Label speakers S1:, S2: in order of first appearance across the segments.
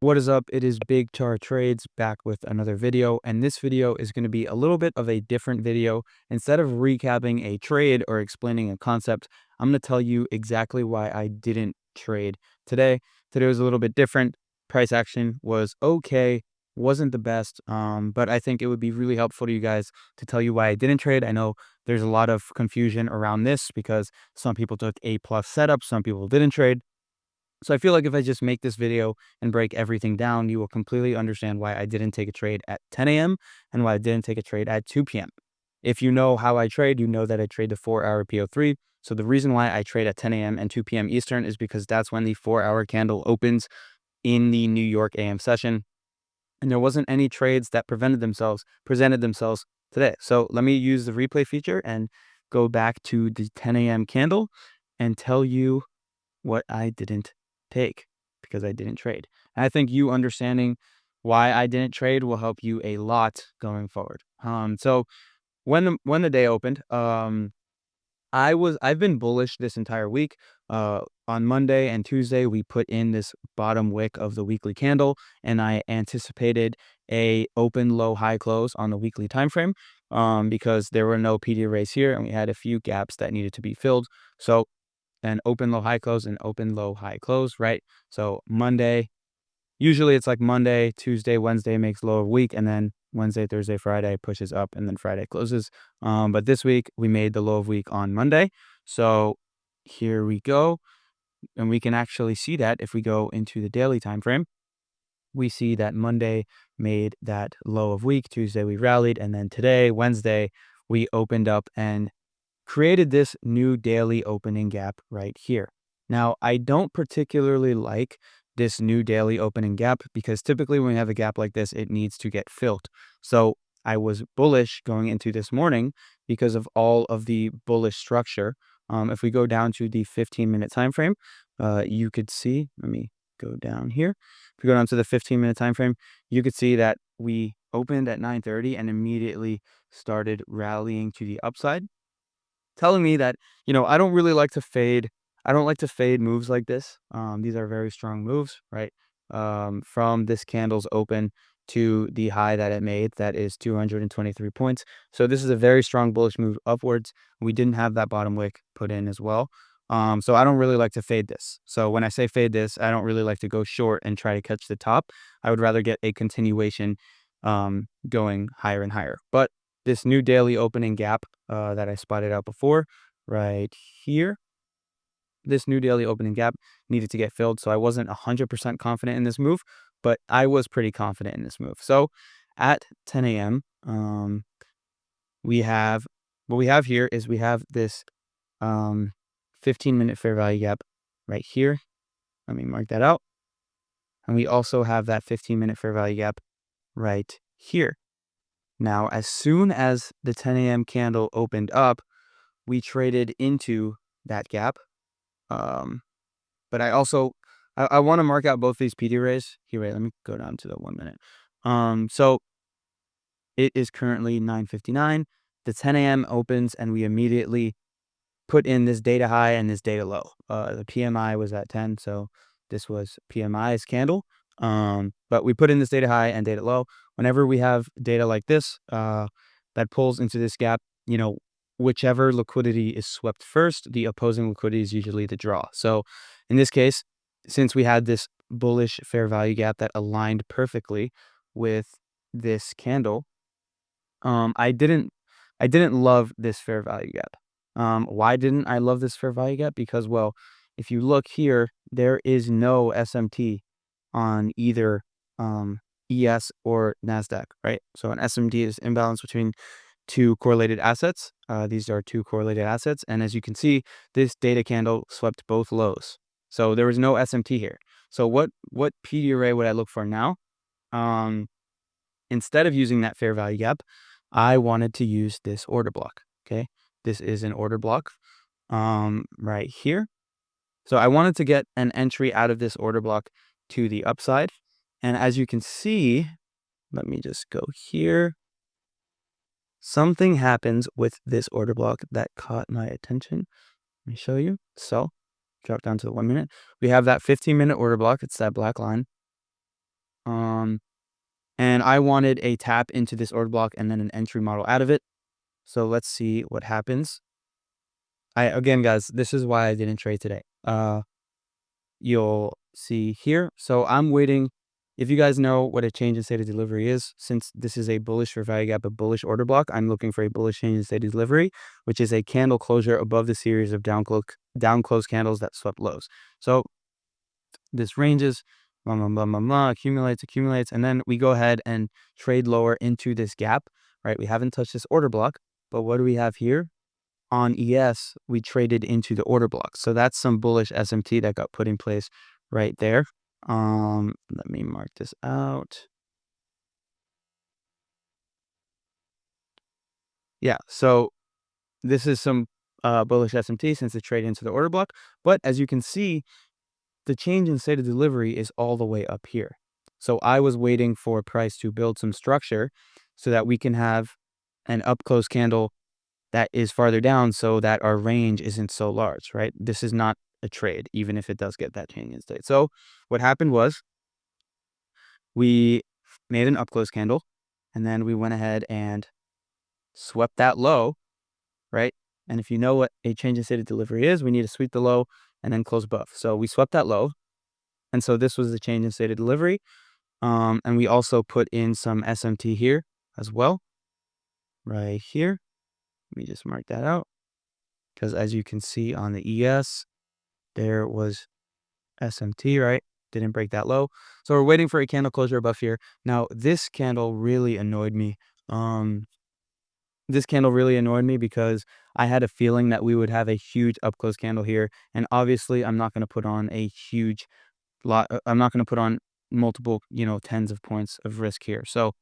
S1: What is up? It is Big Char Trades back with another video, and this video is going to be a little bit of a different video. Instead of recapping a trade or explaining a concept, I'm going to tell you exactly why I didn't trade today. Today was a little bit different. Price action was okay, wasn't the best, but I think it would be really helpful to you guys to tell you why I didn't trade. I know there's a lot of confusion around this because some people took A+ setup, some people didn't trade. So I feel like if I just make this video and break everything down, you will completely understand why I didn't take a trade at 10 a.m. and why I didn't take a trade at 2 p.m. If you know how I trade, you know that I trade the 4-hour PO3. So the reason why I trade at 10 a.m. and 2 p.m. Eastern is because that's when the 4-hour candle opens in the New York AM session. And there wasn't any trades that presented themselves today. So let me use the replay feature and go back to the 10 a.m. candle and tell you what I didn't take because I didn't trade. And I think you understanding why I didn't trade will help you a lot going forward. So when the day opened, I've been bullish this entire week. On Monday and Tuesday, we put in this bottom wick of the weekly candle, and I anticipated a open low high close on the weekly time frame, because there were no PD arrays here, and we had a few gaps that needed to be filled. So an open low high close and open low high close, right? So Monday, usually it's like Monday, Tuesday, Wednesday makes low of week, and then Wednesday, Thursday, Friday pushes up, and then Friday closes. But this week we made the low of week on Monday. So here we go. And we can actually see that if we go into the daily time frame, we see that Monday made that low of week, Tuesday we rallied, and then today, Wednesday, we opened up and created this new daily opening gap right here. Now, I don't particularly like this new daily opening gap because typically when we have a gap like this, it needs to get filled. So I was bullish going into this morning because of all of the bullish structure. If we go down to the 15-minute time frame, you could see, let me go down here. If we go down to the 15-minute time frame, you could see that we opened at 9:30 and immediately started rallying to the upside, telling me that, I don't really like to fade. I don't like to fade moves like this. These are very strong moves, right? From this candle's open to the high that it made, that is 223 points. So this is a very strong bullish move upwards. We didn't have that bottom wick put in as well. So I don't really like to fade this. So when I say fade this, I don't really like to go short and try to catch the top. I would rather get a continuation, going higher and higher. But this new daily opening gap, that I spotted out before right here, this new daily opening gap needed to get filled. So I wasn't 100% confident in this move, but I was pretty confident in this move. So at 10 a.m., we have what we have here is we have this 15-minute fair value gap right here. Let me mark that out. And we also have that 15-minute fair value gap right here. Now, as soon as the 10 a.m. candle opened up, we traded into that gap. But I want to mark out both these PD arrays. Here, wait, let me go down to the 1 minute. So it is currently 9:59. The 10 a.m. opens and we immediately put in this data high and this data low. The PMI was at 10, so this was PMI's candle. But we put in this data high and data low. Whenever we have data like this, that pulls into this gap, whichever liquidity is swept first, the opposing liquidity is usually the draw. So in this case, since we had this bullish fair value gap that aligned perfectly with this candle, I didn't love this fair value gap. Why didn't I love this fair value gap? Because, well, if you look here, there is no SMT on either ES or NASDAQ, right? So an SMT is imbalance between two correlated assets. These are two correlated assets. And as you can see, this data candle swept both lows. So there was no SMT here. So what PD array would I look for now? Instead of using that fair value gap, I wanted to use this order block. Okay. This is an order block, right here. So I wanted to get an entry out of this order block to the upside. And as you can see, let me just go here. Something happens with this order block that caught my attention. Let me show you. So drop down to the 1 minute. We have that 15-minute order block. It's that black line. And I wanted a tap into this order block and then an entry model out of it. So let's see what happens. Again, guys, this is why I didn't trade today. You'll see here. So I'm waiting. If you guys know what a change in state of delivery is, since this is a bullish for value gap, a bullish order block, I'm looking for a bullish change in state of delivery, which is a candle closure above the series of down close candles that swept lows. So this ranges, blah, blah, blah, blah, blah, accumulates, and then we go ahead and trade lower into this gap, right? We haven't touched this order block, but what do we have here? On ES, we traded into the order block. So that's some bullish SMT that got put in place right there. Let me mark this out. Yeah, so this is some bullish SMT since it traded into the order block. But as you can see, the change in state of delivery is all the way up here. So I was waiting for price to build some structure so that we can have an up close candle that is farther down so that our range isn't so large, right? This is not a trade, even if it does get that change in state. So what happened was we made an up close candle and then we went ahead and swept that low, right? And if you know what a change in state of delivery is, we need to sweep the low and then close above. So we swept that low. And so this was the change in state of delivery. And we also put in some SMT here as well, right here. Let me just mark that out because as you can see on the ES, there was SMT, right? Didn't break that low. So we're waiting for a candle closure above here. Now, this candle really annoyed me. This candle really annoyed me because I had a feeling that we would have a huge up close candle here. And obviously, I'm not going to put on a huge lot. I'm not going to put on multiple, tens of points of risk here. So,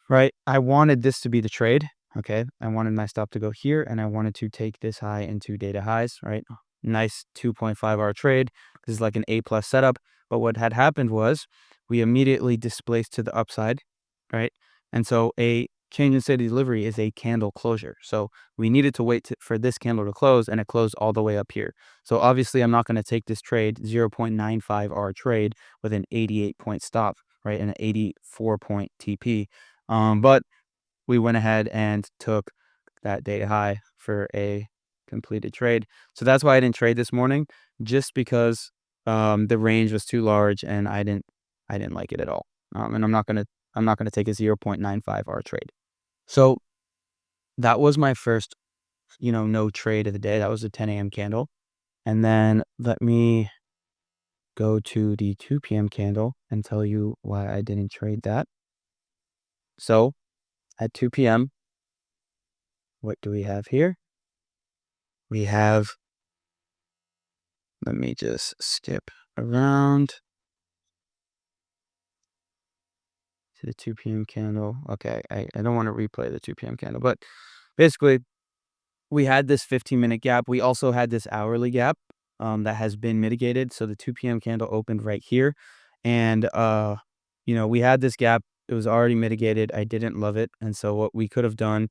S1: right, I wanted this to be the trade. Okay, I wanted my stop to go here, and I wanted to take this high into data highs, right? Nice 2.5 hour trade. This is like an A plus setup. But what had happened was we immediately displaced to the upside, right? And so a change in state of delivery is a candle closure. So we needed to wait for this candle to close, and it closed all the way up here. So obviously, I'm not going to take this trade, 0.95 hour trade with an 88 point stop, right? And an 84 point TP. But we went ahead and took that day high for a completed trade. So that's why I didn't trade this morning, just because the range was too large and I didn't like it at all. And I'm not gonna take a 0.95 hour trade. So that was my first, no trade of the day. That was a 10 a.m. candle. And then let me go to the 2 p.m. candle and tell you why I didn't trade that. So at 2 p.m., what do we have here? We have, let me just skip around to the 2 p.m. candle. Okay, I don't want to replay the 2 p.m. candle, but basically, we had this 15-minute gap. We also had this hourly gap that has been mitigated. So the 2 p.m. candle opened right here. And, we had this gap. It was already mitigated. I didn't love it. And so what we could have done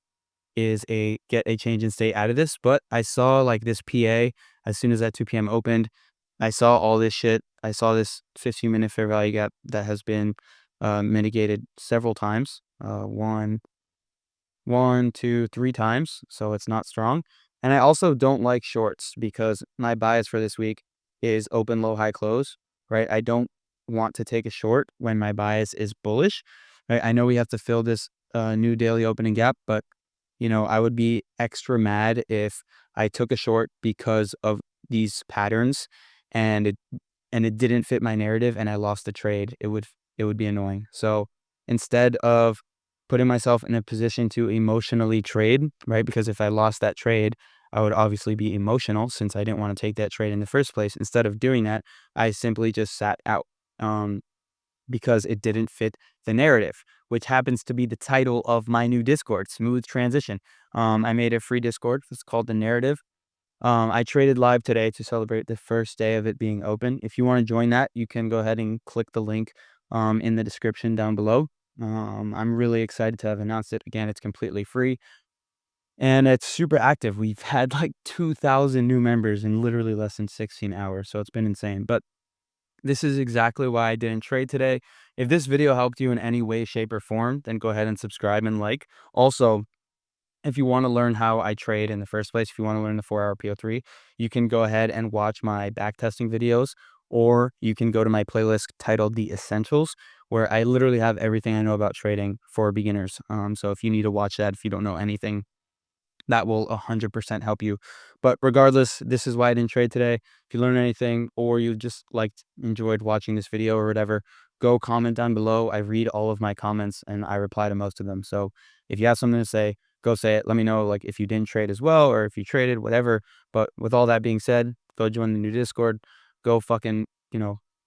S1: is get a change in state out of this. But I saw like this PA as soon as that 2 p.m. opened. I saw all this shit. I saw this 15-minute fair value gap that has been mitigated several times. One, two, three times. So it's not strong. And I also don't like shorts because my bias for this week is open, low, high, close, right? I don't want to take a short when my bias is bullish, right? I know we have to fill this new daily opening gap, but I would be extra mad if I took a short because of these patterns and it didn't fit my narrative and I lost the trade. It would be annoying. So instead of putting myself in a position to emotionally trade, right? Because if I lost that trade, I would obviously be emotional since I didn't want to take that trade in the first place. Instead of doing that, I simply just sat out. Because it didn't fit the narrative, which happens to be the title of my new Discord, Smooth Transition. I made a free Discord. It's called The Narrative. I traded live today to celebrate the first day of it being open. If you want to join that, you can go ahead and click the link in the description down below. I'm really excited to have announced it. Again, it's completely free and it's super active. We've had like 2,000 new members in literally less than 16 hours. So it's been insane. But This is exactly why I didn't trade today. If this video helped you in any way, shape, or form, then go ahead and subscribe and like. Also, if you want to learn how I trade in the first place, if you want to learn the 4-hour PO3, you can go ahead and watch my backtesting videos, or you can go to my playlist titled The Essentials, where I literally have everything I know about trading for beginners. So if you need to watch that, if you don't know anything, that will 100% help you. But regardless, this is why I didn't trade today. If you learned anything or you just enjoyed watching this video or whatever, go comment down below. I read all of my comments and I reply to most of them. So if you have something to say, go say it. Let me know if you didn't trade as well or if you traded, whatever. But with all that being said, go join the new Discord. Go fucking,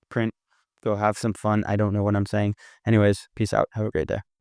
S1: print. Go have some fun. I don't know what I'm saying. Anyways, peace out. Have a great day.